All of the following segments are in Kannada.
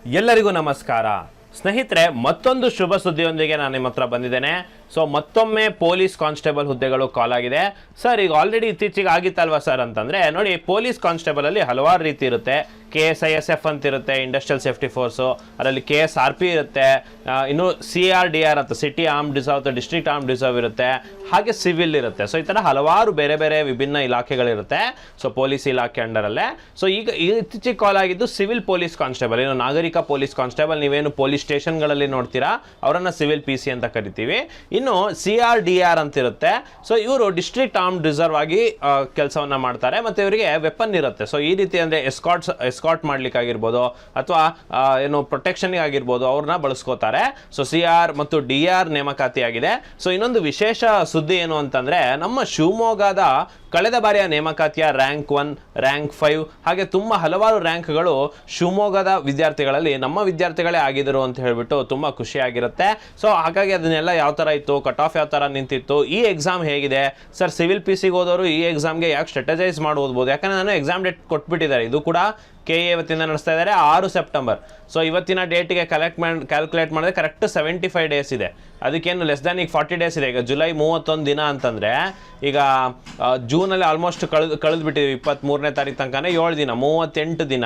ಎಲ್ಲರಿಗೂ ನಮಸ್ಕಾರ ಸ್ನೇಹಿತರೆ, ಮತ್ತೊಂದು ಶುಭ ಸುದ್ದಿಯೊಂದಿಗೆ ನಾನು ನಿಮ್ಮ ಹತ್ರ ಬಂದಿದ್ದೇನೆ. ಸೊ ಮತ್ತೊಮ್ಮೆ ಪೊಲೀಸ್ ಕಾನ್ಸ್ಟೇಬಲ್ ಹುದ್ದೆಗಳು ಕಾಲ್ ಆಗಿದೆ. ಸರ್, ಈಗ ಆಲ್ರೆಡಿ ಇತ್ತೀಚೆಗೆ ಆಗಿತ್ತಲ್ವಾ ಸರ್ ಅಂತಂದರೆ, ನೋಡಿ, ಪೊಲೀಸ್ ಕಾನ್ಸ್ಟೇಬಲಲ್ಲಿ ಹಲವಾರು ರೀತಿ ಇರುತ್ತೆ. KSISF ಅಂತ ಇರುತ್ತೆ, ಇಂಡಸ್ಟ್ರಿಯಲ್ ಸೇಫ್ಟಿ ಫೋರ್ಸು. ಅದರಲ್ಲಿ KSRP ಇರುತ್ತೆ, ಇನ್ನು CRDR ಅಂತ ಸಿಟಿ ಆರ್ಮ್ಡ್ ರಿಸರ್ವ್ ಅಥವಾ ಡಿಸ್ಟ್ರಿಕ್ಟ್ ಆರ್ಮ್ಡ್ ರಿಸರ್ವ್ ಇರುತ್ತೆ, ಹಾಗೆ ಸಿವಿಲ್ ಇರುತ್ತೆ. ಸೊ ಈ ಥರ ಹಲವಾರು ಬೇರೆ ಬೇರೆ ವಿಭಿನ್ನ ಇಲಾಖೆಗಳಿರುತ್ತೆ. ಸೊ ಪೊಲೀಸ್ ಇಲಾಖೆ ಅಂಡರಲ್ಲೇ. ಸೊ ಈಗ ಇತ್ತೀಚೆಗೆ ಕಾಲ್ ಆಗಿದ್ದು ಸಿವಿಲ್ ಪೊಲೀಸ್ ಕಾನ್ಸ್ಟೇಬಲ್, ಏನು ನಾಗರಿಕ ಪೊಲೀಸ್ ಕಾನ್ಸ್ಟೇಬಲ್. ನೀವೇನು ಪೊಲೀಸ್ ಸ್ಟೇಷನ್ಗಳಲ್ಲಿ ನೋಡ್ತೀರಾ, ಅವರನ್ನು ಸಿವಿಲ್ PC ಅಂತ ಕರಿತೀವಿ. ಇನ್ನು CRDR ಅಂತ ಇರುತ್ತೆ. ಸೊ ಇವರು ಡಿಸ್ಟ್ರಿಕ್ಟ್ ಆರ್ಮ್ಡ್ ರಿಸರ್ವ್ ಆಗಿ ಕೆಲಸವನ್ನ ಮಾಡ್ತಾರೆ, ಮತ್ತು ಇವರಿಗೆ ವೆಪನ್ ಇರುತ್ತೆ. ಸೊ ಈ ರೀತಿ ಅಂದರೆ ಎಸ್ಕಾಟ್ ಮಾಡ್ಲಿಕ್ಕಾಗಿರ್ಬೋದು ಅಥವಾ ಏನು ಪ್ರೊಟೆಕ್ಷನ್ಗೆ ಆಗಿರ್ಬೋದು, ಅವ್ರನ್ನ ಬಳಸ್ಕೋತಾರೆ. ಸೊ CR ಮತ್ತು DR ನೇಮಕಾತಿ ಆಗಿದೆ. ಸೊ ಇನ್ನೊಂದು ವಿಶೇಷ ಸುದ್ದಿ ಏನು ಅಂತಂದ್ರೆ, ನಮ್ಮ ಶಿವಮೊಗ್ಗದ ಕಳೆದ ಬಾರಿಯ ನೇಮಕಾತಿಯ ರ್ಯಾಂಕ್ 1, ರ್ಯಾಂಕ್ 5 ಹಾಗೆ ತುಂಬ ಹಲವಾರು ರ್ಯಾಂಕ್ಗಳು ಶಿವಮೊಗ್ಗದ ವಿದ್ಯಾರ್ಥಿಗಳಲ್ಲಿ ನಮ್ಮ ವಿದ್ಯಾರ್ಥಿಗಳೇ ಆಗಿದ್ರು ಅಂತ ಹೇಳ್ಬಿಟ್ಟು ತುಂಬ ಖುಷಿಯಾಗಿರುತ್ತೆ. ಸೊ ಹಾಗಾಗಿ ಅದನ್ನೆಲ್ಲ ಯಾವ ಥರ ಇತ್ತು, ಕಟ್ ಆಫ್ ಯಾವ ಥರ ನಿಂತಿತ್ತು, ಈ ಎಕ್ಸಾಮ್ ಹೇಗಿದೆ ಸರ್, ಸಿವಿಲ್ PCಗೆ ಹೋದವರು ಈ ಎಕ್ಸಾಮ್ಗೆ ಯಾಕೆ ಸ್ಟ್ರಾಟಜೈಸ್ ಮಾಡಿ ಓದ್ಬೋದು. ಯಾಕಂದರೆ ನಾನು ಎಕ್ಸಾಮ್ ಡೇಟ್ ಕೊಟ್ಬಿಟ್ಟಿದ್ದಾರೆ. ಇದು ಕೂಡ KA ಇವತ್ತಿಂದ ನಡೆಸ್ತಾ ಇದ್ದಾರೆ 6 ಸೆಪ್ಟೆಂಬರ್. ಸೊ ಇವತ್ತಿನ ಡೇಟಿಗೆ ಕ್ಯಾಲ್ಕುಲೇಟ್ ಮಾಡಿದ್ರೆ ಕರೆಕ್ಟ್ 75 ಡೇಸ್ ಇದೆ. ಅದಕ್ಕೇನು ಲೆಸ್ ದ್ಯಾನ್ ಈಗ 40 ಡೇಸ್ ಇದೆ. ಈಗ ಜುಲೈ 31 ದಿನ ಅಂತಂದರೆ, ಈಗ ಜೂನಲ್ಲಿ ಆಲ್ಮೋಸ್ಟ್ ಕಳೆದ್ಬಿಟ್ಟಿದ್ದೀವಿ. 23ನೇ ತಾರೀಕು ತನಕನೇ 7 ದಿನ, 38 ದಿನ.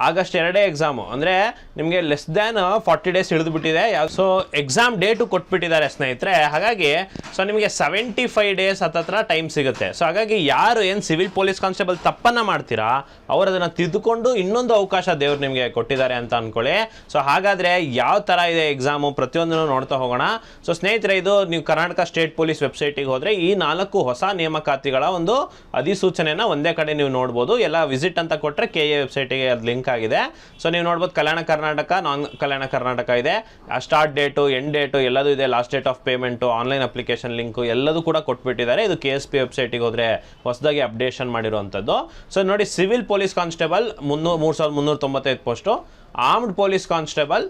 ಆಗಸ್ಟ್ 2 ಎಕ್ಸಾಮು, ಅಂದರೆ ನಿಮಗೆ ಲೆಸ್ ದ್ಯಾನ್ 40 ಡೇಸ್ ಹಿಡಿದುಬಿಟ್ಟಿದೆ. ಸೊ ಎಕ್ಸಾಮ್ ಡೇಟು ಕೊಟ್ಬಿಟ್ಟಿದ್ದಾರೆ ಸ್ನೇಹಿತರೆ. ಹಾಗಾಗಿ ಸೊ ನಿಮಗೆ 75 ಡೇಸ್ ಹತ್ತತ್ರ ಟೈಮ್ ಸಿಗುತ್ತೆ. ಸೊ ಹಾಗಾಗಿ ಯಾರು ಏನು ಸಿವಿಲ್ ಪೊಲೀಸ್ ಕಾನ್ಸ್ಟೇಬಲ್ ತಪ್ಪನ್ನು ಮಾಡ್ತೀರಾ, ಅವರು ಅದನ್ನು ತಿದ್ದುಕೊಂಡು ಇನ್ನೊಂದು ಅವಕಾಶ ದೇವ್ರು ನಿಮಗೆ ಕೊಟ್ಟಿದ್ದಾರೆ ಅಂತ ಅನ್ಕೊಳ್ಳಿ. ಸೊ ಹಾಗಾದರೆ ಯಾವ ಥರ ಇದೆ ಎಕ್ಸಾಮು, ಪ್ರತಿಯೊಂದನ್ನು ನೋಡ್ತಾ ಹೋಗೋಣ. ಸೊ ಸ್ನೇಹಿತರೆ, ಇದು ನೀವು ಕರ್ನಾಟಕ ಸ್ಟೇಟ್ ಪೊಲೀಸ್ ವೆಬ್ಸೈಟಿಗೆ ಹೋದರೆ ಈ 4 ಹೊಸ ನೇಮಕಾತಿಗಳ ಒಂದು ಅಧಿಸೂಚನೆಯನ್ನು ಒಂದೇ ಕಡೆ ನೀವು ನೋಡ್ಬೋದು. ಎಲ್ಲ ವಿಸಿಟ್ ಅಂತ ಕೊಟ್ಟರೆ KA ವೆಬ್ಸೈಟಿಗೆ ಅದು ಲಿಂಕ್ ಆಗಿದೆ. ಸೊ ನೀವು ನೋಡ್ಬೋದು, ಕಲ್ಯಾಣ ಕರ್ನಾಟಕ, ನಾನ್ ಕಲ್ಯಾಣ ಕರ್ನಾಟಕ ಇದೆ, ಸ್ಟಾರ್ಟ್ ಡೇಟು, ಎಂಡ್ ಡೇಟು ಎಲ್ಲದೂ ಇದೆ, last date of payment, online application link ಎಲ್ಲದೂ ಕೂಡ ಕೊಟ್ಬಿಟ್ಟಿದ್ದಾರೆ. ಇದು KSP ವೆಬ್ಸೈಟಿಗೆ ಹೋದರೆ ಹೊಸದಾಗಿ ಅಪ್ಡೇಷನ್ ಮಾಡಿರುವಂಥದ್ದು. ಸೊ ನೋಡಿ, civil police constable 3395 post, armed police constable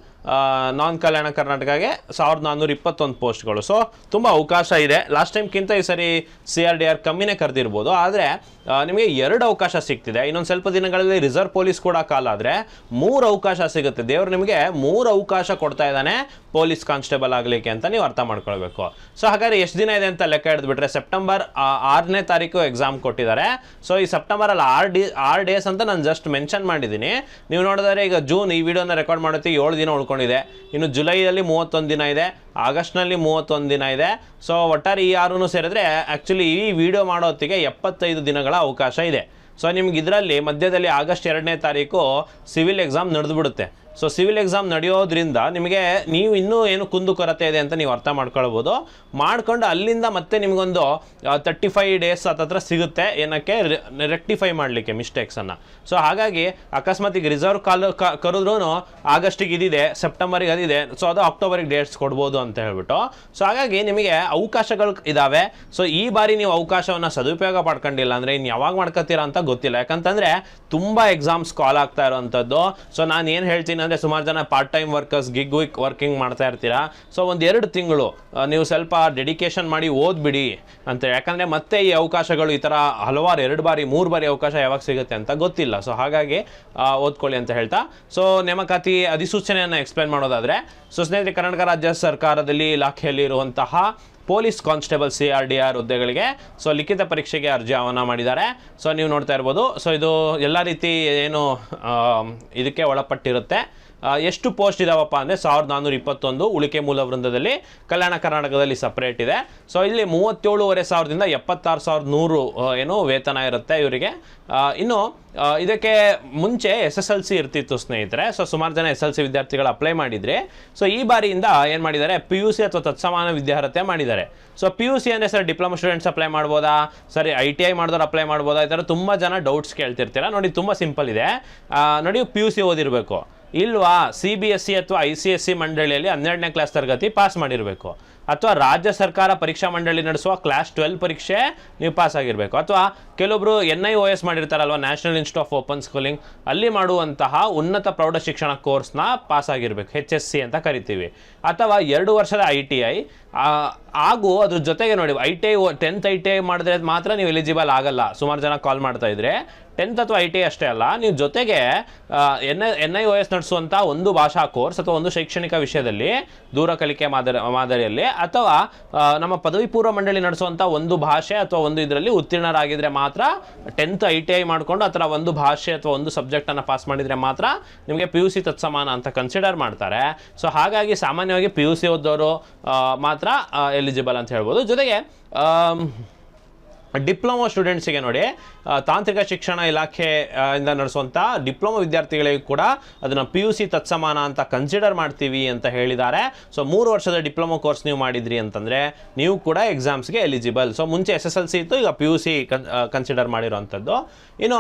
non Kalyana ಕರ್ನಾಟಕಗೆ 1421 ಪೋಸ್ಟ್ಗಳು. ಸೊ ತುಂಬ ಅವಕಾಶ ಇದೆ. ಲಾಸ್ಟ್ ಟೈಮ್ಗಿಂತ ಈ ಸರಿ CRDR ಕಮ್ಮಿನೇ ಕರೆದಿರ್ಬೋದು, ಆದರೆ ನಿಮಗೆ 2 ಅವಕಾಶ ಸಿಗ್ತಿದೆ. ಇನ್ನೊಂದು ಸ್ವಲ್ಪ ದಿನಗಳಲ್ಲಿ ರಿಸರ್ವ್ ಪೊಲೀಸ್ ಕೂಡ ಕಾಲ್ ಆದರೆ 3 ಅವಕಾಶ ಸಿಗುತ್ತೆ. ದೇವರು ನಿಮಗೆ 3 ಅವಕಾಶ ಕೊಡ್ತಾ ಇದ್ದಾನೆ ಪೊಲೀಸ್ ಕಾನ್ಸ್ಟೇಬಲ್ ಆಗಲಿಕ್ಕೆ ಅಂತ ನೀವು ಅರ್ಥ ಮಾಡ್ಕೊಳ್ಬೇಕು. ಸೊ ಹಾಗಾದ್ರೆ ಎಷ್ಟು ದಿನ ಇದೆ ಅಂತ ಲೆಕ್ಕ ಹಿಡಿದ್ಬಿಟ್ರೆ, ಸೆಪ್ಟೆಂಬರ್ 6ನೇ ತಾರೀಕು ಎಕ್ಸಾಮ್ ಕೊಟ್ಟಿದ್ದಾರೆ. ಸೊ ಈ ಸೆಪ್ಟೆಂಬರಲ್ಲಿ 6 ಡೇಸ್ ಅಂತ ನಾನು ಜಸ್ಟ್ ಮೆನ್ಷನ್ ಮಾಡಿದ್ದೀನಿ. ನೀವು ನೋಡಿದರೆ ಈಗ ಜೂನ್, ಈ ವಿಡಿಯೋನ ರೆಕಾರ್ಡ್ ಮಾಡೋಕ್ಕೆ 7 ದಿನ ಉಳ್ಕೊಂಡಿದೆ. ಇನ್ನು ಜುಲೈಯಲ್ಲಿ 31 ದಿನ ಇದೆ, ಆಗಸ್ಟ್ನಲ್ಲಿ 31 ದಿನ ಇದೆ. ಸೊ ಒಟ್ಟಾರೆ ಈ 6 ಸೇರಿದ್ರೆ ಆ್ಯಕ್ಚುಲಿ ಈ ವಿಡಿಯೋ ಮಾಡೋ ಹೊತ್ತಿಗೆ 75 ದಿನಗಳ ಅವಕಾಶ ಇದೆ. ಸೊ ನಿಮ್ಗೆ ಇದರಲ್ಲಿ ಮಧ್ಯದಲ್ಲಿ ಆಗಸ್ಟ್ 2ನೇ ತಾರೀಕು ಸಿವಿಲ್ ಎಕ್ಸಾಮ್ ನಡೆದುಬಿಡುತ್ತೆ. ಸೊ ಸಿವಿಲ್ ಎಕ್ಸಾಮ್ ನಡೆಯೋದ್ರಿಂದ ನಿಮಗೆ ನೀವು ಇನ್ನೂ ಏನು ಕುಂದು ಕೊರತೆ ಇದೆ ಅಂತ ನೀವು ಅರ್ಥ ಮಾಡ್ಕೊಳ್ಬೋದು. ಮಾಡ್ಕೊಂಡು ಅಲ್ಲಿಂದ ಮತ್ತೆ ನಿಮಗೊಂದು 35 ಡೇಸ್ ಹತ್ತತ್ರ ಸಿಗುತ್ತೆ, ಏನಕ್ಕೆ ರೆಕ್ಟಿಫೈ ಮಾಡಲಿಕ್ಕೆ ಮಿಸ್ಟೇಕ್ಸನ್ನು. ಸೊ ಹಾಗಾಗಿ ಅಕಸ್ಮಾತ್ ಈಗ ರಿಸರ್ವ್ ಕರೆದ್ರೂ ಆಗಸ್ಟಿಗೆ ಇದಿದೆ, ಸೆಪ್ಟೆಂಬರಿಗೆ ಅದಿದೆ, ಸೊ ಅದು ಅಕ್ಟೋಬರಿಗೆ ಡೇಟ್ಸ್ ಕೊಡ್ಬೋದು ಅಂತ ಹೇಳ್ಬಿಟ್ಟು. ಸೊ ಹಾಗಾಗಿ ನಿಮಗೆ ಅವಕಾಶಗಳು ಇದ್ದಾವೆ. ಸೊ ಈ ಬಾರಿ ನೀವು ಅವಕಾಶವನ್ನು ಸದುಪಯೋಗ ಪಡ್ಕೊಂಡಿಲ್ಲ ಅಂದರೆ ಇನ್ನು ಯಾವಾಗ ಮಾಡ್ಕೊತೀರಾ ಅಂತ ಗೊತ್ತಿಲ್ಲ. ಯಾಕಂತಂದರೆ ತುಂಬ ಎಕ್ಸಾಮ್ಸ್ ಕಾಲ್ ಆಗ್ತಾ ಇರೋವಂಥದ್ದು. ಸೊ ನಾನು ಏನು ಹೇಳ್ತೀನಿ ಅಂದರೆ, ಸುಮಾರು ಜನ part time workers, gig week working ಮಾಡ್ತಾ ಇರ್ತೀರಾ. ಸೊ 1-2 ತಿಂಗಳು ನೀವು ಸ್ವಲ್ಪ ಡೆಡಿಕೇಶನ್ ಮಾಡಿ ಓದ್ಬಿಡಿ ಅಂತ. ಯಾಕಂದರೆ ಮತ್ತೆ ಈ ಅವಕಾಶಗಳು ಈ ಥರ ಹಲವಾರು 2 ಬಾರಿ 3 ಬಾರಿ ಅವಕಾಶ ಯಾವಾಗ ಸಿಗುತ್ತೆ ಅಂತ ಗೊತ್ತಿಲ್ಲ. ಸೊ ಹಾಗಾಗಿ ಓದ್ಕೊಳ್ಳಿ ಅಂತ ಹೇಳ್ತಾ, ಸೊ ನೇಮಕಾತಿ ಅಧಿಸೂಚನೆಯನ್ನು ಎಕ್ಸ್ಪ್ಲೇನ್ ಮಾಡೋದಾದರೆ, ಸೊ ಸ್ನೇಹಿತರೆ, ಕರ್ನಾಟಕ ರಾಜ್ಯ ಸರ್ಕಾರದಲ್ಲಿ ಇಲಾಖೆಯಲ್ಲಿ ಇರುವಂತಹ ಪೊಲೀಸ್ ಕಾನ್ಸ್ಟೇಬಲ್ CRDR ಹುದ್ದೆಗಳಿಗೆ ಸೊ ಲಿಖಿತ ಪರೀಕ್ಷೆಗೆ ಅರ್ಜಿ ಆಹ್ವಾನ ಮಾಡಿದ್ದಾರೆ. ಸೊ ನೀವು ನೋಡ್ತಾ ಇರ್ಬೋದು. ಸೊ ಇದು ಎಲ್ಲ ರೀತಿ ಏನು ಇದಕ್ಕೆ ಒಳಪಟ್ಟಿರುತ್ತೆ. ಎಷ್ಟು ಪೋಸ್ಟ್ ಇದಾವಪ್ಪ ಅಂದರೆ 1421 ಉಳಿಕೆ ಮೂಲ ವೃಂದದಲ್ಲಿ ಕಲ್ಯಾಣ ಕರ್ನಾಟಕದಲ್ಲಿ ಸಪ್ರೇಟ್ ಇದೆ. ಸೊ ಇಲ್ಲಿ 37,500ದಿಂದ 76,100 ಏನು ವೇತನ ಇರುತ್ತೆ ಇವರಿಗೆ. ಇನ್ನು ಇದಕ್ಕೆ ಮುಂಚೆ SSLC ಇರ್ತಿತ್ತು ಸ್ನೇಹಿತರೆ. ಸೊ ಸುಮಾರು ಜನ SSLC ವಿದ್ಯಾರ್ಥಿಗಳು ಅಪ್ಲೈ ಮಾಡಿದರೆ, ಸೊ ಈ ಬಾರಿಯಿಂದ ಏನು ಮಾಡಿದ್ದಾರೆ, PUC ಅಥವಾ ತತ್ಸಮಾನ ವಿದ್ಯಾರ್ಹತೆ ಮಾಡಿದ್ದಾರೆ. ಸೊ PUC ಅಂದರೆ ಸರ್ ಡಿಪ್ಲೊಮಾ ಸ್ಟೂಡೆಂಟ್ಸ್ ಅಪ್ಲೈ ಮಾಡ್ಬೋದಾ, ಸರಿ ITI ಮಾಡಿದವ್ರು ಅಪ್ಲೈ ಮಾಡ್ಬೋದಾ, ಈ ಥರ ತುಂಬ ಜನ ಡೌಟ್ಸ್ ಕೇಳ್ತಿರ್ತೀರ. ನೋಡಿ, ತುಂಬ ಸಿಂಪಲ್ ಇದೆ. ನೋಡಿ, PUC ಓದಿರಬೇಕು ಇಲ್ವಾ, CBSE ಅಥವಾ ICSE ಮಂಡಳಿಯಲ್ಲಿ 12ನೇ ಕ್ಲಾಸ್ ತರಗತಿ ಪಾಸ್ ಮಾಡಿರಬೇಕು. ಅಥವಾ ರಾಜ್ಯ ಸರ್ಕಾರ ಪರೀಕ್ಷಾ ಮಂಡಳಿ ನಡೆಸುವ ಕ್ಲಾಸ್ 12 ಪರೀಕ್ಷೆ ನೀವು ಪಾಸ್ ಆಗಿರಬೇಕು, ಅಥವಾ ಕೆಲವೊಬ್ರು NIOS ಮಾಡಿರ್ತಾರಲ್ವ, national institute of open schooling, ಅಲ್ಲಿ ಮಾಡುವಂತಹ ಉನ್ನತ ಪ್ರೌಢ ಶಿಕ್ಷಣ ಕೋರ್ಸ್ನ ಪಾಸ್ ಆಗಿರಬೇಕು, HSC ಅಂತ ಕರಿತೀವಿ, ಅಥವಾ 2 ವರ್ಷದ ITI ಹಾಗೂ ಅದ್ರ ಜೊತೆಗೆ ನೋಡಿ ITI 10th ITI ಮಾಡಿದ್ರೆ ಮಾತ್ರ ನೀವು ಎಲಿಜಿಬಲ್ ಆಗಲ್ಲ. ಸುಮಾರು ಜನ ಕಾಲ್ ಮಾಡ್ತಾ ಇದ್ರೆ 10th ಅಥವಾ ITI ಅಷ್ಟೇ ಅಲ್ಲ, ನೀವು ಜೊತೆಗೆ NIOS ನಡೆಸುವಂಥ ಒಂದು ಭಾಷಾ ಕೋರ್ಸ್ ಅಥವಾ ಒಂದು ಶೈಕ್ಷಣಿಕ ವಿಷಯದಲ್ಲಿ ದೂರ ಕಲಿಕೆ ಮಾದರಿಯಲ್ಲಿ, ಅಥವಾ ನಮ್ಮ ಪದವಿ ಪೂರ್ವ ಮಂಡಳಿ ನಡೆಸುವಂಥ ಒಂದು ಭಾಷೆ ಅಥವಾ ಒಂದು ಇದರಲ್ಲಿ ಉತ್ತೀರ್ಣರಾಗಿದ್ರೆ ಮಾತ್ರ 10th ITI ಮಾಡಿಕೊಂಡು ಅಥವಾ ಒಂದು ಭಾಷೆ ಅಥವಾ ಒಂದು ಸಬ್ಜೆಕ್ಟನ್ನು ಪಾಸ್ ಮಾಡಿದರೆ ಮಾತ್ರ ನಿಮಗೆ PUC ತತ್ಸಮಾನ ಅಂತ ಕನ್ಸಿಡರ್ ಮಾಡ್ತಾರೆ. ಸೊ ಹಾಗಾಗಿ ಸಾಮಾನ್ಯವಾಗಿ PUC ಓದೋರು ಮಾತ್ರ ಎಲಿಜಿಬಲ್ ಅಂತ ಹೇಳ್ಬೋದು. ಜೊತೆಗೆ ಡಿಪ್ಲೊಮಾ ಸ್ಟೂಡೆಂಟ್ಸಿಗೆ ನೋಡಿ, ತಾಂತ್ರಿಕ ಶಿಕ್ಷಣ ಇಲಾಖೆ ಇಂದ ನಡೆಸುವಂಥ ಡಿಪ್ಲೊಮಾ ವಿದ್ಯಾರ್ಥಿಗಳಿಗೆ ಕೂಡ ಅದನ್ನು PUC ತತ್ಸಮಾನ ಅಂತ ಕನ್ಸಿಡರ್ ಮಾಡ್ತೀವಿ ಅಂತ ಹೇಳಿದ್ದಾರೆ. ಸೊ 3 ವರ್ಷದ ಡಿಪ್ಲೊಮಾ ಕೋರ್ಸ್ ನೀವು ಮಾಡಿದ್ರಿ ಅಂತಂದರೆ ನೀವು ಕೂಡ ಎಕ್ಸಾಮ್ಸ್ಗೆ ಎಲಿಜಿಬಲ್. ಸೊ ಮುಂಚೆ SSLC ಇತ್ತು, ಈಗ PUC ಕನ್ಸಿಡರ್ ಮಾಡಿರೋವಂಥದ್ದು. ಇನ್ನು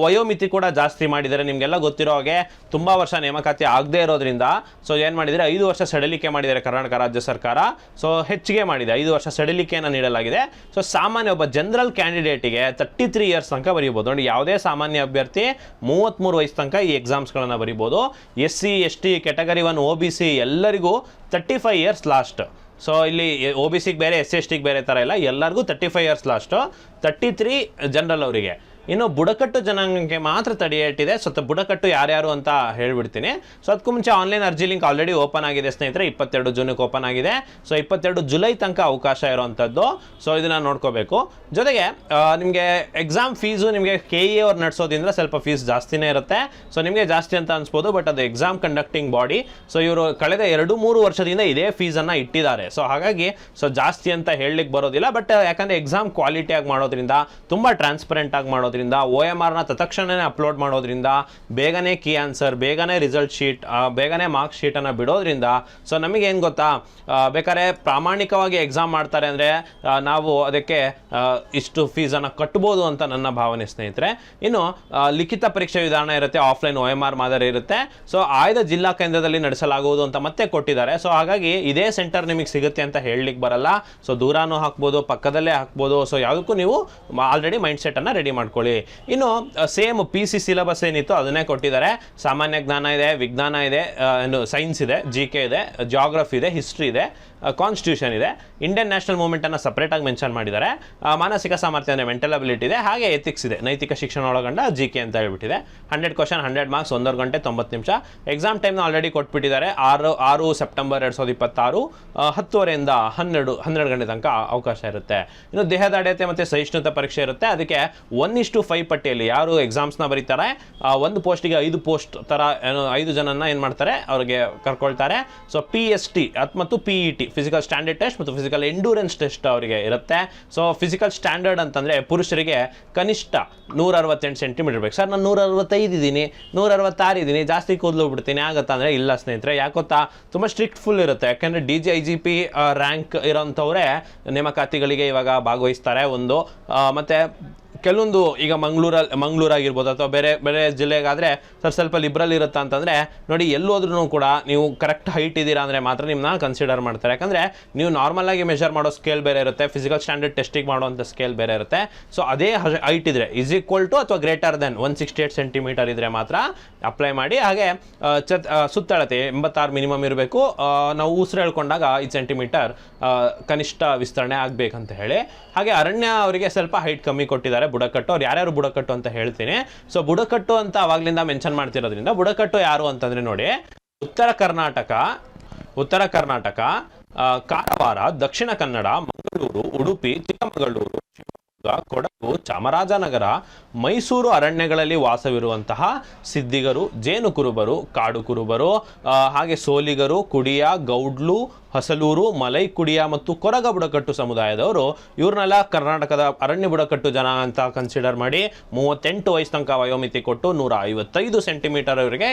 ವಯೋಮಿತಿ ಕೂಡ ಜಾಸ್ತಿ ಮಾಡಿದ್ದಾರೆ. ನಿಮಗೆಲ್ಲ ಗೊತ್ತಿರೋ ಹಾಗೆ ತುಂಬ ವರ್ಷ ನೇಮಕಾತಿ ಆಗದೇ ಇರೋದ್ರಿಂದ ಸೊ ಏನು ಮಾಡಿದರೆ 5 ವರ್ಷ ಸಡಿಲಿಕೆ ಮಾಡಿದ್ದಾರೆ ಕರ್ನಾಟಕ ರಾಜ್ಯ ಸರ್ಕಾರ. ಸೊ ಹೆಚ್ಚಿಗೆ ಮಾಡಿದೆ, 5 ವರ್ಷ ಸಡಿಲಿಕೆಯನ್ನು ನೀಡಲಾಗಿದೆ. ಸೊ ಸಾಮಾನ್ಯ ಒಬ್ಬ ಜನರಲ್ ಕ್ಯಾಂಡಿಡೇಟಿಗೆ 33 ಇಯರ್ಸ್ ತನಕ ಬರೀಬೋದು. ನೋಡಿ, ಯಾವುದೇ ಸಾಮಾನ್ಯ ಅಭ್ಯರ್ಥಿ 33 ವಯಸ್ಸು ತನಕ ಈ ಎಕ್ಸಾಮ್ಸ್ಗಳನ್ನು ಬರೀಬೋದು. SC ST ಕ್ಯಾಟಗರಿ 1 OBC ಎಲ್ಲರಿಗೂ 35 ಇಯರ್ಸ್ ಲಾಸ್ಟ್. ಸೊ ಇಲ್ಲಿ OBCಗೆ ಬೇರೆ SC STಗೆ ಬೇರೆ ಥರ ಇಲ್ಲ, ಎಲ್ಲರಿಗೂ 35 ಇಯರ್ಸ್ ಲಾಸ್ಟು, 33 ಜನರಲ್ ಅವರಿಗೆ. ಇನ್ನು ಬುಡಕಟ್ಟು ಜನಾಂಗಕ್ಕೆ ಮಾತ್ರ ತಡೆಯಿಟ್ಟಿದೆ. ಸೊ ಬುಡಕಟ್ಟು ಯಾರ್ಯಾರು ಅಂತ ಹೇಳ್ಬಿಡ್ತೀನಿ. ಸೊ ಅದಕ್ಕೂ ಮುಂಚೆ ಆನ್ಲೈನ್ ಅರ್ಜಿ ಲಿಂಕ್ ಆಲ್ರೆಡಿ ಓಪನ್ ಆಗಿದೆ ಸ್ನೇಹಿತರೆ, 22 ಜೂನ್ಗೆ ಓಪನ್ ಆಗಿದೆ. ಸೊ 22 ಜುಲೈ ತನಕ ಅವಕಾಶ ಇರೋವಂಥದ್ದು. ಸೊ ಇದನ್ನು ನೋಡ್ಕೋಬೇಕು. ಜೊತೆಗೆ ನಿಮಗೆ ಎಕ್ಸಾಮ್ ಫೀಸು ನಿಮಗೆ KE ಅವ್ರು ನಡೆಸೋದ್ರಿಂದ ಸ್ವಲ್ಪ ಫೀಸ್ ಜಾಸ್ತಿನೇ ಇರುತ್ತೆ. ಸೊ ನಿಮಗೆ ಜಾಸ್ತಿ ಅಂತ ಅನ್ಸ್ಬೋದು, ಬಟ್ ಅದು ಎಕ್ಸಾಮ್ ಕಂಡಕ್ಟಿಂಗ್ ಬಾಡಿ. ಸೊ ಇವರು ಕಳೆದ 2-3 ವರ್ಷದಿಂದ ಇದೇ ಫೀಸನ್ನು ಇಟ್ಟಿದ್ದಾರೆ. ಸೊ ಹಾಗಾಗಿ ಜಾಸ್ತಿ ಅಂತ ಹೇಳಲಿಕ್ಕೆ ಬರೋದಿಲ್ಲ. ಬಟ್ ಯಾಕಂದರೆ ಎಕ್ಸಾಮ್ ಕ್ವಾಲಿಟಿಯಾಗಿ ಮಾಡೋದ್ರಿಂದ, ತುಂಬ ಟ್ರಾನ್ಸ್ಪರೆಂಟ್ ಆಗಿ ಮಾಡೋದ್ರಿಂದ, OMRನ ತತ್ಕ್ಷಣನೇ ಅಪ್ಲೋಡ್ ಮಾಡೋದ್ರಿಂದ, ಬೇಗನೆ ಕೀ ಆನ್ಸರ್, ಬೇಗನೆ ರಿಸಲ್ಟ್ ಶೀಟ್, ಬೇಗನೆ ಮಾರ್ಕ್ಸ್ ಶೀಟನ್ನು ಬಿಡೋದ್ರಿಂದ ಸೊ ನಮಗೇನು ಗೊತ್ತಾ, ಬೇಕಾದ್ರೆ ಪ್ರಾಮಾಣಿಕವಾಗಿ ಎಕ್ಸಾಮ್ ಮಾಡ್ತಾರೆ ಅಂದರೆ ನಾವು ಅದಕ್ಕೆ ಇಷ್ಟು ಫೀಸನ್ನು ಕಟ್ಬೋದು ಅಂತ ನನ್ನ ಭಾವನೆ ಸ್ನೇಹಿತರೆ. ಇನ್ನು ಲಿಖಿತ ಪರೀಕ್ಷೆ ವಿಧಾನ ಇರುತ್ತೆ, ಆಫ್ಲೈನ್ OMR ಮಾದರಿ ಇರುತ್ತೆ. ಸೊ ಆಯ್ದ ಜಿಲ್ಲಾ ಕೇಂದ್ರದಲ್ಲಿ ನಡೆಸಲಾಗುವುದು ಅಂತ ಮತ್ತೆ ಕೊಟ್ಟಿದ್ದಾರೆ. ಸೊ ಹಾಗಾಗಿ ಇದೇ ಸೆಂಟರ್ ನಿಮಗೆ ಸಿಗುತ್ತೆ ಅಂತ ಹೇಳಲಿಕ್ಕೆ ಬರಲ್ಲ. ಸೊ ದೂರನೂ ಹಾಕ್ಬೋದು, ಪಕ್ಕದಲ್ಲೇ ಹಾಕ್ಬೋದು. ಸೊ ಯಾವುದಕ್ಕೂ ನೀವು ಆಲ್ರೆಡಿ ಮೈಂಡ್ ಸೆಟ್ಟನ್ನು ರೆಡಿ ಮಾಡ್ಕೊಳ್ಳಿ. ಇನ್ನು ಸೇಮ್ PC ಸಿಲೆಬಸ್ ಏನಿತ್ತು ಅದನ್ನೇ ಕೊಟ್ಟಿದ್ದಾರೆ. ಸಾಮಾನ್ಯ ಜ್ಞಾನ ಇದೆ, ವಿಜ್ಞಾನ ಇದೆ, ಸೈನ್ಸ್ ಇದೆ, GK ಇದೆ, ಜಿಯೋಗ್ರಫಿ ಇದೆ, ಹಿಸ್ಟ್ರಿ ಇದೆ, ಕಾನ್ಸ್ಟಿಟ್ಯೂಷನ್ ಇದೆ, ಇಂಡಿಯನ್ ನ್ಯಾಷನಲ್ ಮೂವ್ಮೆಂಟನ್ನು ಸಪ್ರೇಟಾಗಿ ಮೆನ್ಷನ್ ಮಾಡಿದ್ದಾರೆ. ಮಾನಸಿಕ ಸಾಮರ್ಥ್ಯ ಅಂದರೆ ಮೆಂಟಲ್ ಅಬಿಲಿಟಿ ಇದೆ, ಹಾಗೆ ಎಥಿಕ್ಸ್ ಇದೆ, ನೈತಿಕ ಶಿಕ್ಷಣ ಒಳಗೊಂಡ GK ಅಂತ ಹೇಳ್ಬಿಟ್ಟಿದೆ. 100 ಕ್ವಶನ್ 100 ಮಾರ್ಕ್ಸ್, 1 ಗಂಟೆ 90 ನಿಮಿಷ. ಎಕ್ಸಾಮ್ ಟೈಮ್ನ ಆಲ್ರೆಡಿ ಕೊಟ್ಬಿಟ್ಟಿದ್ದಾರೆ. 6 ಸೆಪ್ಟೆಂಬರ್ 2026 10:30ಯಿಂದ 12 ಗಂಟೆ ತನಕ ಅವಕಾಶ ಇರುತ್ತೆ. ಇನ್ನು ದೇಹದಾಢ್ಯತೆ ಮತ್ತು ಸಹಿಷ್ಣುತೆ ಪರೀಕ್ಷೆ ಇರುತ್ತೆ. ಅದಕ್ಕೆ 1:5 ಪಟ್ಟಿಯಲ್ಲಿ ಯಾರು ಎಕ್ಸಾಮ್ಸ್ನ ಬರೀತಾರೆ, ಒಂದು ಪೋಸ್ಟಿಗೆ 5 ಪೋಸ್ಟ್ ಥರ 5 ಜನನ ಏನು ಮಾಡ್ತಾರೆ ಅವ್ರಿಗೆ ಕರ್ಕೊಳ್ತಾರೆ. ಸೊ PST ಮತ್ತು PET ಫಿಸಿಕಲ್ ಸ್ಟ್ಯಾಂಡರ್ಡ್ ಟೆಸ್ಟ್ ಮತ್ತು ಫಿಸಿಕಲ್ ಎಂಡೂರೆನ್ಸ್ ಟೆಸ್ಟ್ ಅವರಿಗೆ ಇರುತ್ತೆ. ಸೊ ಫಿಸಿಕಲ್ ಸ್ಟ್ಯಾಂಡರ್ಡ್ ಅಂತಂದರೆ ಪುರುಷರಿಗೆ ಕನಿಷ್ಠ 168 ಸೆಂಟಿಮೀಟರ್ ಬೇಕು. ಸರ್ ನಾನು 165 ಇದ್ದೀನಿ, 166 ಇದ್ದೀನಿ, ಜಾಸ್ತಿ ಕೂದಲು ಬಿಡ್ತೀನಿ, ಆಗುತ್ತಾ ಅಂದರೆ ಇಲ್ಲ ಸ್ನೇಹಿತರೆ. ಯಾಕೊತ್ತಾ, ತುಂಬ ಸ್ಟ್ರಿಕ್ಟ್ ಫುಲ್ ಇರುತ್ತೆ. ಯಾಕೆಂದರೆ DG IGP ರ್ಯಾಂಕ್ ಇರೋಂಥವ್ರೆ ನೇಮಕಾತಿಗಳಿಗೆ ಇವಾಗ ಭಾಗವಹಿಸ್ತಾರೆ. ಒಂದು ಮತ್ತು ಕೆಲವೊಂದು ಈಗ ಮಂಗಳೂರಾಗಿರ್ಬೋದು ಅಥವಾ ಬೇರೆ ಜಿಲ್ಲೆಗಾದರೆ ಸ್ವಲ್ಪ ಲಿಬ್ರಲ್ ಇರುತ್ತೆ ಅಂತಂದರೆ ನೋಡಿ, ಎಲ್ಲೋದ್ರೂ ಕೂಡ ನೀವು ಕರೆಕ್ಟ್ ಹೈಟ್ ಇದ್ದೀರಾ ಅಂದರೆ ಮಾತ್ರ ನಿಮ್ಮನ್ನ ಕನ್ಸಿಡರ್ ಮಾಡ್ತಾರೆ. ಯಾಕಂದರೆ ನೀವು ನಾರ್ಮಲಾಗಿ ಮೆಷರ್ ಮಾಡೋ ಸ್ಕೇಲ್ ಬೇರೆ ಇರುತ್ತೆ, ಫಿಸಿಕಲ್ ಸ್ಟ್ಯಾಂಡರ್ಡ್ ಟೆಸ್ಟಿಗೆ ಮಾಡುವಂಥ ಸ್ಕೇಲ್ ಬೇರೆ ಇರುತ್ತೆ. ಸೊ ಅದೇ ಹೈಟ್ ಇದ್ದರೆ = ಅಥವಾ ಗ್ರೇಟರ್ ದೆನ್ 168 ಸೆಂಟಿಮೀಟರ್ ಇದ್ದರೆ ಮಾತ್ರ ಅಪ್ಲೈ ಮಾಡಿ. ಹಾಗೆ ಸುತ್ತಳತೆ 86 ಮಿನಿಮಮ್ ಇರಬೇಕು. ನಾವು ಉಸಿರು ಹೇಳ್ಕೊಂಡಾಗ 5 ಸೆಂಟಿಮೀಟರ್ ಕನಿಷ್ಠ ವಿಸ್ತರಣೆ ಆಗಬೇಕಂತ ಹೇಳಿ. ಹಾಗೆ ಅರಣ್ಯ ಅವರಿಗೆ ಸ್ವಲ್ಪ ಹೈಟ್ ಕಮ್ಮಿ ಕೊಟ್ಟಿದ್ದಾರೆ. ಬುಡಕಟ್ಟು ಅವ್ರು ಯಾರ್ಯಾರು ಬುಡಕಟ್ಟು ಅಂತ ಹೇಳ್ತೀನಿ. ಸೊ ಬುಡಕಟ್ಟು ಅಂತ ಅವಾಗ್ಲಿಂದ ಮೆನ್ಷನ್ ಮಾಡ್ತಿರೋದ್ರಿಂದ ಬುಡಕಟ್ಟು ಯಾರು ಅಂತಂದ್ರೆ ನೋಡಿ, ಉತ್ತರ ಕರ್ನಾಟಕ, ಕಾರವಾರ, ದಕ್ಷಿಣ ಕನ್ನಡ, ಮಂಗಳೂರು, ಉಡುಪಿ, ಚಿಕ್ಕಮಗಳೂರು, ಕೊಡಗು, ಚಾಮರಾಜನಗರ, ಮೈಸೂರು ಅರಣ್ಯಗಳಲ್ಲಿ ವಾಸವಿರುವಂತಹ ಸಿದ್ದಿಗರು, ಜೇನು ಕುರುಬರು, ಕಾಡು ಕುರುಬರು, ಹಾಗೆ ಸೋಲಿಗರು, ಕುಡಿಯ, ಗೌಡ್ಲು, ಹಸಲೂರು, ಮಲೈ ಕುಡಿಯ ಮತ್ತು ಕೊರಗ ಬುಡಕಟ್ಟು ಸಮುದಾಯದವರು, ಇವ್ರನ್ನೆಲ್ಲ ಕರ್ನಾಟಕದ ಅರಣ್ಯ ಬುಡಕಟ್ಟು ಜನ ಅಂತ ಕನ್ಸಿಡರ್ ಮಾಡಿ 38 ವಯಸ್ಸು ತನಕ ವಯೋಮಿತಿ ಕೊಟ್ಟು 155 ಸೆಂಟಿಮೀಟರ್ ಅವರಿಗೆ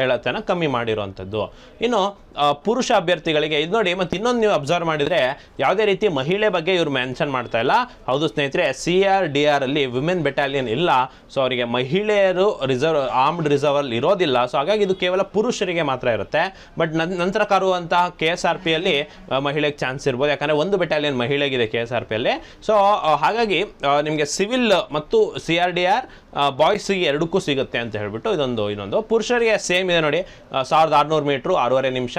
ಎಳತೆನ ಕಮ್ಮಿ ಮಾಡಿರುವಂಥದ್ದು. ಇನ್ನು ಪುರುಷ ಅಭ್ಯರ್ಥಿಗಳಿಗೆ ಇದು ನೋಡಿ, ಮತ್ತು ಇನ್ನೊಂದು ನೀವು ಅಬ್ಸರ್ವ್ ಮಾಡಿದರೆ ಯಾವುದೇ ರೀತಿ ಮಹಿಳೆ ಬಗ್ಗೆ ಇವ್ರು ಮೆನ್ಷನ್ ಮಾಡ್ತಾ ಇಲ್ಲ. ಹೌದು ಸ್ನೇಹಿತರೆ, SCR CRDR ಅಲ್ಲಿ ವಿಮೆನ್ ಬೆಟಾಲಿಯನ್ ಇಲ್ಲ, ಸೊ ಅವರಿಗೆ ಮಹಿಳೆಯರು ಆರ್ಮ್ಡ್ ರಿಸರ್ವ್ ಇರೋದಿಲ್ಲ. ಸೊ ಹಾಗಾಗಿ ಇದು ಕೇವಲ ಪುರುಷರಿಗೆ ಮಾತ್ರ ಇರುತ್ತೆ. ಬಟ್ ನಂತರ ಕರುವಂತಹ KSRP ಅಲ್ಲಿ ಮಹಿಳೆಗೆ ಚಾನ್ಸ್ ಇರ್ಬೋದು, ಯಾಕಂದರೆ ಒಂದು ಬೆಟಾಲಿಯನ್ ಮಹಿಳೆಗಿದೆ KSRP ಅಲ್ಲಿ. ಸೊ ಹಾಗಾಗಿ ನಿಮಗೆ ಸಿವಿಲ್ ಮತ್ತು CRDR ಬಾಯ್ಸಿಗೆ ಎರಡಕ್ಕೂ ಸಿಗುತ್ತೆ ಅಂತ ಹೇಳ್ಬಿಟ್ಟು ಇನ್ನೊಂದು. ಪುರುಷರಿಗೆ ಸೇಮ್ ಇದೆ ನೋಡಿ, 1600 ಮೀಟ್ರು 6.5 ನಿಮಿಷ,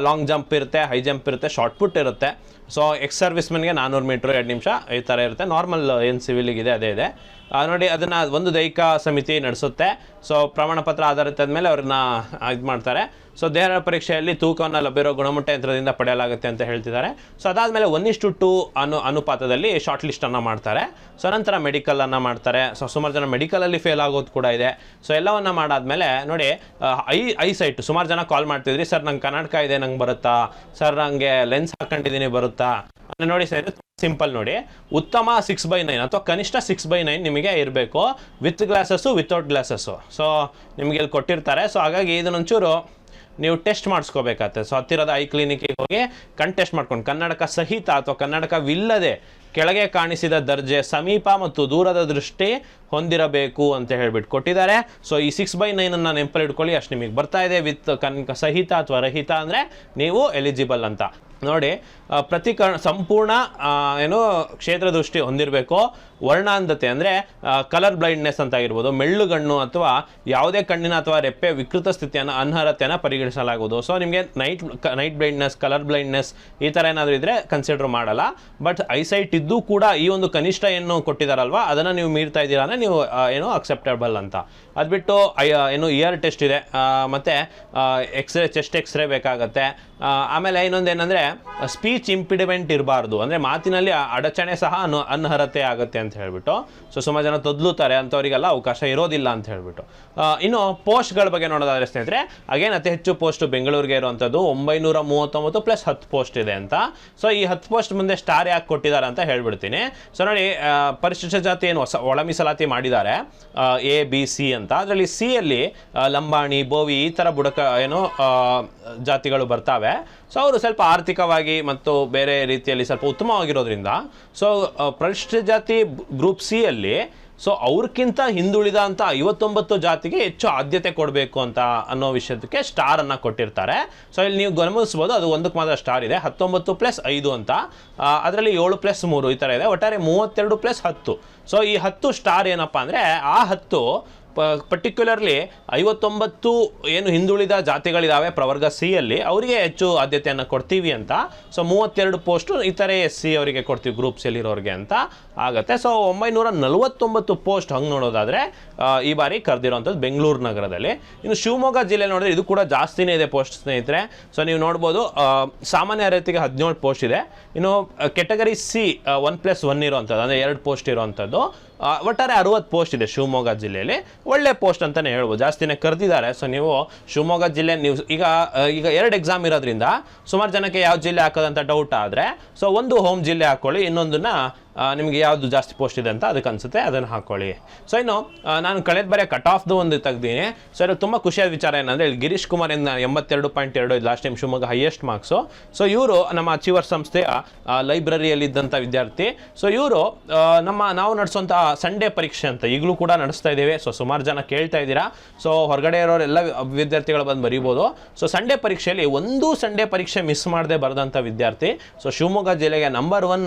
ಲಾಂಗ್ ಜಂಪ್ ಇರುತ್ತೆ, ಹೈ ಜಂಪ್ ಇರುತ್ತೆ, ಶಾರ್ಟ್ ಪುಟ್ ಇರುತ್ತೆ. ಸೊ ಎಕ್ಸ್ ಸರ್ವಿಸ್ಮೆನ್ಗೆ 400 ಮೀಟ್ರು 2 ನಿಮಿಷ ಈ ಥರ ಇರುತ್ತೆ. ನಾರ್ಮಲ್ ಏನು ಸಿವಿಲಿಗಿದೆ ಅದೇ ಇದೆ ನೋಡಿ. ಅದನ್ನು ಒಂದು ದೈಹಿಕ ಸಮಿತಿ ನಡೆಸುತ್ತೆ. ಸೊ ಪ್ರಮಾಣ ಪತ್ರ ಆಧಾರಿತದ ಮೇಲೆ ಅವ್ರನ್ನ ಇದು ಮಾಡ್ತಾರೆ. ಸೊ ದೇಹದ ಪರೀಕ್ಷೆಯಲ್ಲಿ ತೂಕವನ್ನು ಲಭ್ಯರೋ ಗುಣಮಟ್ಟ ಯಂತ್ರದಿಂದ ಪಡೆಯಲಾಗುತ್ತೆ ಅಂತ ಹೇಳ್ತಿದ್ದಾರೆ. ಸೊ ಅದಾದಮೇಲೆ 1:2 ಅನುಪಾತದಲ್ಲಿ ಶಾರ್ಟ್ ಲಿಸ್ಟನ್ನು ಮಾಡ್ತಾರೆ. ಸೊ ನಂತರ ಮೆಡಿಕಲನ್ನು ಮಾಡ್ತಾರೆ. ಸೊ ಸುಮಾರು ಜನ ಮೆಡಿಕಲಲ್ಲಿ ಫೇಲ್ ಆಗೋದು ಕೂಡ ಇದೆ. ಸೊ ಎಲ್ಲವನ್ನು ಮಾಡಾದ್ಮೇಲೆ ನೋಡಿ ಐಸೈಟ್ ಸುಮಾರು ಜನ ಕಾಲ್ ಮಾಡ್ತಿದ್ರಿ, ಸರ್ ನಂಗೆ ಕನ್ನಡಕ ಇದೆ ನಂಗೆ ಬರುತ್ತಾ, ಸರ್ ನನಗೆ ಲೆನ್ಸ್ ಹಾಕೊಂಡಿದ್ದೀನಿ ಬರುತ್ತಾ ನೋಡಿ. ಸರ್ ಸಿಂಪಲ್ ನೋಡಿ, ಉತ್ತಮ 6/9 ಅಥವಾ ಕನಿಷ್ಠ 6/9 ನಿಮಗೆ ಇರಬೇಕು, with glasses without glasses. So ನಿಮಗೆ ಇಲ್ಲಿ ಕೊಟ್ಟಿರ್ತಾರೆ. ಸೊ ಹಾಗಾಗಿ ಇದನ್ನೊಂಚೂರು ನೀವು ಟೆಸ್ಟ್ ಮಾಡಿಸ್ಕೋಬೇಕಾಗತ್ತೆ. ಸೊ ಹತ್ತಿರದ ಐ ಕ್ಲಿನಿಕ್ಕಿಗೆ ಹೋಗಿ ಟೆಸ್ಟ್ ಮಾಡ್ಕೊಂಡು ಕನ್ನಡಕ ಸಹಿತ ಅಥವಾ ಕನ್ನಡಕವಿಲ್ಲದೆ ಕೆಳಗೆ ಕಾಣಿಸಿದ ದರ್ಜೆ ಸಮೀಪ ಮತ್ತು ದೂರದ ದೃಷ್ಟಿ ಹೊಂದಿರಬೇಕು ಅಂತ ಹೇಳ್ಬಿಟ್ಟು ಕೊಟ್ಟಿದ್ದಾರೆ. ಸೊ ಈ 6/9 ಅನ್ನು ನೆನಪಲ್ಲಿ ಇಟ್ಕೊಳ್ಳಿ, ಅಷ್ಟು ನಿಮಗೆ ಬರ್ತಾ ಇದೆ. ವಿತ್ ಕನ್ನಡಕ ಸಹಿತ ಅಥವಾ ರಹಿತ ಅಂದರೆ ನೀವು ಎಲಿಜಿಬಲ್ ಅಂತ ನೋಡಿ. ಸಂಪೂರ್ಣ ಕ್ಷೇತ್ರ ದೃಷ್ಟಿ ಹೊಂದಿರಬೇಕು. ವರ್ಣಾಂಧತೆ ಅಂದರೆ ಕಲರ್ ಬ್ಲೈಂಡ್ನೆಸ್ ಅಂತ ಆಗಿರ್ಬೋದು, ಮೆಳ್ಳುಗಣ್ಣು ಅಥವಾ ಯಾವುದೇ ಕಣ್ಣಿನ ಅಥವಾ ರೆಪ್ಪೆ ವಿಕೃತ ಸ್ಥಿತಿಯನ್ನು ಅನರ್ಹತೆಯನ್ನು ಪರಿಗಣಿಸಲಾಗುವುದು. ಸೊ ನಿಮಗೆ ನೈಟ್ ಬ್ಲೈಂಡ್ನೆಸ್, ಕಲರ್ ಬ್ಲೈಂಡ್ನೆಸ್ ಈ ಥರ ಏನಾದರೂ ಇದ್ದರೆ ಕನ್ಸಿಡರ್ ಮಾಡಲ್ಲ. ಬಟ್ ಐಸೈಟ್ ಇದ್ದು ಕೂಡ ಈ ಒಂದು ಕನಿಷ್ಠ ಏನು ಕೊಟ್ಟಿದ್ದಾರಲ್ವ ಅದನ್ನು ನೀವು ಮೀರ್ತಾ ಇದ್ದೀರಾ ಅಂದರೆ ನೀವು ಅಕ್ಸೆಪ್ಟೇಬಲ್ ಅಂತ. ಅದು ಬಿಟ್ಟು ಇಯರ್ ಟೆಸ್ಟ್ ಇದೆ, ಮತ್ತು ಎಕ್ಸ್ರೇ, ಚೆಸ್ಟ್ ಎಕ್ಸ್ರೇ ಬೇಕಾಗತ್ತೆ. ಆಮೇಲೆ ಇನ್ನೊಂದೇನೆಂದರೆ ಸ್ಪೀಚ್ ಇಂಪಿಡಿಮೆಂಟ್ ಇರಬಾರ್ದು, ಅಂದರೆ ಮಾತಿನಲ್ಲಿ ಅಡಚಣೆ ಸಹ ಅನರ್ಹತೆ ಆಗುತ್ತೆ ಅಂತ ಹೇಳ್ಬಿಟ್ಟು. ಸೊ ಸುಮಾರು ಜನ ತೊದಲುತ್ತಾರೆ, ಅಂಥವರಿಗೆಲ್ಲ ಅವಕಾಶ ಇರೋದಿಲ್ಲ ಅಂತ ಹೇಳ್ಬಿಟ್ಟು. ಇನ್ನು ಪೋಸ್ಟ್ಗಳ ಬಗ್ಗೆ ನೋಡೋದಾದ್ರೆ ಸ್ನೇಹಿತರೆ, ಅಗೇನ್ ಅತಿ ಹೆಚ್ಚು ಪೋಸ್ಟ್ ಬೆಂಗಳೂರಿಗೆ ಇರುವಂಥದ್ದು 939 ಪ್ಲಸ್ 10 ಪೋಸ್ಟ್ ಇದೆ ಅಂತ. ಸೊ ಈ 10 ಪೋಸ್ಟ್ ಮುಂದೆ ಸ್ಟಾರ್ ಯಾಕೆ ಕೊಟ್ಟಿದ್ದಾರೆ ಅಂತ ಹೇಳ್ಬಿಡ್ತೀನಿ. ಸೊ ನೋಡಿ, ಪರಿಶಿಷ್ಟ ಜಾತಿ ಏನು ಒಳ ಮೀಸಲಾತಿ ಮಾಡಿದ್ದಾರೆ ABC ಅಂತ. ಅದರಲ್ಲಿ ಸಿಯಲ್ಲಿ ಲಂಬಾಣಿ, ಬೋವಿ ಈ ಥರ ಜಾತಿಗಳು ಬರ್ತಾವೆ. ಸೊ ಅವರು ಸ್ವಲ್ಪ ಆರ್ಥಿಕವಾಗಿ ಮತ್ತು ಬೇರೆ ರೀತಿಯಲ್ಲಿ ಸ್ವಲ್ಪ ಉತ್ತಮವಾಗಿರೋದ್ರಿಂದ ಸೊ ಪರಿಶಿಷ್ಟ ಜಾತಿ ಗ್ರೂಪ್ ಸಿ ಅಲ್ಲಿ ಸೊ ಅವ್ರಕ್ಕಿಂತ ಹಿಂದುಳಿದ ಅಂತ 59 ಜಾತಿಗೆ ಹೆಚ್ಚು ಆದ್ಯತೆ ಕೊಡಬೇಕು ಅಂತ ಅನ್ನೋ ವಿಷಯಕ್ಕೆ ಸ್ಟಾರನ್ನು ಕೊಟ್ಟಿರ್ತಾರೆ. ಸೊ ಇಲ್ಲಿ ನೀವು ಗಮನಿಸ್ಬೋದು, ಅದು ಒಂದಕ್ಕೆ ಮಾತ್ರ ಸ್ಟಾರ್ ಇದೆ. 19+5 ಅಂತ, ಅದರಲ್ಲಿ 7+3 ಈ ಥರ ಇದೆ. ಒಟ್ಟಾರೆ 32+10. ಸೊ ಈ 10 ಸ್ಟಾರ್ ಏನಪ್ಪ ಅಂದರೆ ಆ 10 ಪರ್ಟಿಕ್ಯುಲರ್ಲಿ 59 ಏನು ಹಿಂದುಳಿದ ಜಾತಿಗಳಿದ್ದಾವೆ ಪ್ರವರ್ಗ ಸಿ ಅಲ್ಲಿ, ಅವರಿಗೆ ಹೆಚ್ಚು ಆದ್ಯತೆಯನ್ನು ಕೊಡ್ತೀವಿ ಅಂತ. ಸೊ 32 ಪೋಸ್ಟು ಇತರೆ SC ಅವರಿಗೆ ಕೊಡ್ತೀವಿ, ಗ್ರೂಪ್ ಸಿ ಅಲ್ಲಿರೋರಿಗೆ ಅಂತ ಆಗುತ್ತೆ. ಸೊ 949 ಪೋಸ್ಟ್ ಹಂಗೆ ನೋಡೋದಾದರೆ ಈ ಬಾರಿ ಕರೆದಿರೋಂಥದ್ದು ಬೆಂಗಳೂರು ನಗರದಲ್ಲಿ. ಇನ್ನು ಶಿವಮೊಗ್ಗ ಜಿಲ್ಲೆ ನೋಡಿದ್ರೆ ಇದು ಕೂಡ ಜಾಸ್ತಿನೇ ಇದೆ ಪೋಸ್ಟ್ ಸ್ನೇಹಿತರೆ. ಸೊ ನೀವು ನೋಡ್ಬೋದು, ಸಾಮಾನ್ಯ ಅರ್ಹತೆಗೆ 17 ಪೋಸ್ಟ್ ಇದೆ. ಇನ್ನು ಕೆಟಗರಿ ಸಿ 1+1 ಇರೋವಂಥದ್ದು, ಅಂದರೆ 2 ಪೋಸ್ಟ್ ಇರೋವಂಥದ್ದು. ಒಟ್ಟಾರೆ 60 ಪೋಸ್ಟ್ ಇದೆ ಶಿವಮೊಗ್ಗ ಜಿಲ್ಲೆಯಲ್ಲಿ. ಒಳ್ಳೆ ಪೋಸ್ಟ್ ಅಂತಲೇ ಹೇಳ್ಬೋದು, ಜಾಸ್ತಿನೇ ಕರೆದಿದ್ದಾರೆ. ಸೊ ನೀವು ಶಿವಮೊಗ್ಗ ಜಿಲ್ಲೆ ನೀವು ಈಗ 2 ಎಕ್ಸಾಮ್ ಇರೋದ್ರಿಂದ ಸುಮಾರು ಜನಕ್ಕೆ ಯಾವ ಜಿಲ್ಲೆ ಹಾಕೋದಂತ ಡೌಟ್ ಆದರೆ ಸೊ ಒಂದು ಹೋಮ್ ಜಿಲ್ಲೆ ಹಾಕ್ಕೊಳ್ಳಿ, ಇನ್ನೊಂದನ್ನು ನಿಮಗೆ ಯಾವುದು ಜಾಸ್ತಿ ಪೋಸ್ಟ್ ಇದೆ ಅಂತ ಅದಕ್ಕೆ ಅನಿಸುತ್ತೆ ಅದನ್ನು ಹಾಕ್ಕೊಳ್ಳಿ. ಸೊ ಇನ್ನು ನಾನು ಕಳೆದ ಬಾರಿ ಕಟ್ ಆಫ್ದು ಒಂದು ತೆಗ್ದೀನಿ. ಸೊ ಇದು ತುಂಬ ಖುಷಿಯಾದ ವಿಚಾರ ಏನಂದರೆ ಇಲ್ಲಿ Girish Kumar 82.2 last time Shivamogga highest marks. So ಇವರು ನಮ್ಮ ಅಚೀವರ್ ಸಂಸ್ಥೆಯ ಲೈಬ್ರರಿಯಲ್ಲಿದ್ದಂಥ ವಿದ್ಯಾರ್ಥಿ. ಸೊ ಇವರು ನಾವು ನಡೆಸುವಂಥ ಸಂಡೇ ಪರೀಕ್ಷೆ ಅಂತ ಈಗಲೂ ಕೂಡ ನಡೆಸ್ತಾ ಇದ್ದೇವೆ. ಸೊ ಸುಮಾರು ಜನ ಕೇಳ್ತಾ ಇದ್ದೀರಾ. ಸೊ ಹೊರಗಡೆ ಇರೋರೆಲ್ಲ ವಿದ್ಯಾರ್ಥಿಗಳು ಬಂದು ಬರೀಬೋದು. ಸೊ ಸಂಡೇ ಪರೀಕ್ಷೆಯಲ್ಲಿ ಒಂದು ಸಂಡೇ ಪರೀಕ್ಷೆ ಮಿಸ್ ಮಾಡದೆ ಬರೆದಂಥ ವಿದ್ಯಾರ್ಥಿ. ಸೊ ಶಿವಮೊಗ್ಗ ಜಿಲ್ಲೆಗೆ ನಂಬರ್ 1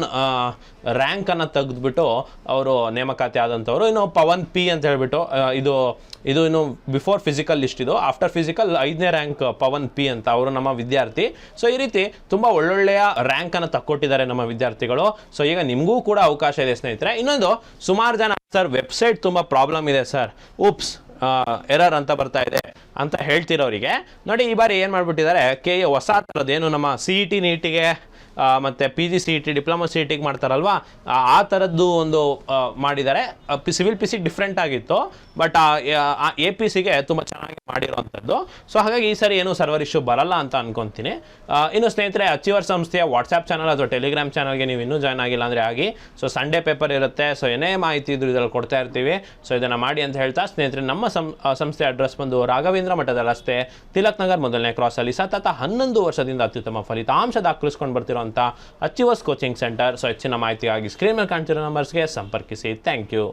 ರ್ಯಾಂಕನ್ನು ತೆಗೆದುಬಿಟ್ಟು ಅವರು ನೇಮಕಾತಿ ಆದಂಥವ್ರು. ಇನ್ನು ಪವನ್ ಪಿ ಅಂತ ಹೇಳ್ಬಿಟ್ಟು ಇದು ಇನ್ನು ಬಿಫೋರ್ ಫಿಸಿಕಲ್ ಲಿಸ್ಟ್, ಇದು ಆಫ್ಟರ್ ಫಿಸಿಕಲ್ 5ನೇ ರ್ಯಾಂಕ್ ಪವನ್ ಪಿ ಅಂತ, ಅವರು ನಮ್ಮ ವಿದ್ಯಾರ್ಥಿ. ಸೊ ಈ ರೀತಿ ತುಂಬ ಒಳ್ಳೊಳ್ಳೆಯ ರ್ಯಾಂಕನ್ನು ತಕ್ಕೊಟ್ಟಿದ್ದಾರೆ ನಮ್ಮ ವಿದ್ಯಾರ್ಥಿಗಳು. ಸೊ ಈಗ ನಿಮಗೂ ಕೂಡ ಅವಕಾಶ ಇದೆ ಸ್ನೇಹಿತರೆ. ಇನ್ನೊಂದು, ಸುಮಾರು ಜನ ಸರ್ ವೆಬ್ಸೈಟ್ ತುಂಬ ಪ್ರಾಬ್ಲಮ್ ಇದೆ ಸರ್, ಉಪ್ಸ್ ಎರರ್ ಅಂತ ಬರ್ತಾ ಇದೆ ಅಂತ ಹೇಳ್ತಿರೋರಿಗೆ ನೋಡಿ, ಈ ಬಾರಿ ಏನು ಮಾಡಿಬಿಟ್ಟಿದ್ದಾರೆ, ಹೊಸ ಥರದ್ದೇನು ನಮ್ಮ CET ನೀಟಿಗೆ ಮತ್ತು PGCET ಡಿಪ್ಲೊಮಾ CETಗೆ ಮಾಡ್ತಾರಲ್ವ ಆ ಥರದ್ದು ಒಂದು ಮಾಡಿದ್ದಾರೆ. ಸಿವಿಲ್ PC ಡಿಫ್ರೆಂಟ್ ಆಗಿತ್ತು, ಬಟ್ APCಗೆ ತುಂಬ ಚೆನ್ನಾಗಿ ಮಾಡಿರೋವಂಥದ್ದು. ಸೊ ಹಾಗಾಗಿ ಈ ಸರಿ ಏನು ಸರ್ವರ್ ಇಶ್ಯೂ ಬರಲ್ಲ ಅಂತ ಅನ್ಕೊತೀನಿ. ಇನ್ನು ಸ್ನೇಹಿತರೆ, ಅಚೀವರ್ ಸಂಸ್ಥೆಯ ವಾಟ್ಸಪ್ ಚಾನಲ್ ಅಥವಾ ಟೆಲಿಗ್ರಾಮ್ ಚಾನಲ್ಗೆ ನೀವು ಇನ್ನೂ ಜಾಯ್ನ್ ಆಗಿಲ್ಲ ಅಂದರೆ ಆಗಿ. ಸೊ ಸಂಡೇ ಪೇಪರ್ ಇರುತ್ತೆ. ಸೊ ಏನೇ ಮಾಹಿತಿ ಇದ್ರೂ ಇದರಲ್ಲಿ ಕೊಡ್ತಾ ಇರ್ತೀವಿ. ಸೊ ಇದನ್ನು ಮಾಡಿ ಅಂತ ಹೇಳ್ತಾ ಸ್ನೇಹಿತರೆ, ನಮ್ಮ ಸಂಸ್ಥೆ ಅಡ್ರೆಸ್ ಬಂದು ರಾಘವೇಂದ್ರ ಮಠದ ರಸ್ತೆ, ತಿಲಕ್ ನಗರ್ 1ನೇ ಕ್ರಾಸಲ್ಲಿ ಸತತ 11 ವರ್ಷದಿಂದ ಅತ್ಯುತ್ತಮ ಫಲಿತಾಂಶ ದಾಖಲಿಸ್ಕೊಂಡು ಬರ್ತಿರೋ ಇರುವಂಥ ಅಚೀವರ್ಸ್ ಕೋಚಿಂಗ್ ಸೆಂಟರ್. ಸೊ ಹೆಚ್ಚಿನ ಮಾಹಿತಿಗಾಗಿ ಸ್ಕ್ರೀನ್ ಮೇಲೆ ಕಾಣ್ತಿರೋ ನಂಬರ್ಸ್ಗೆ ಸಂಪರ್ಕಿಸಿ. Thank you.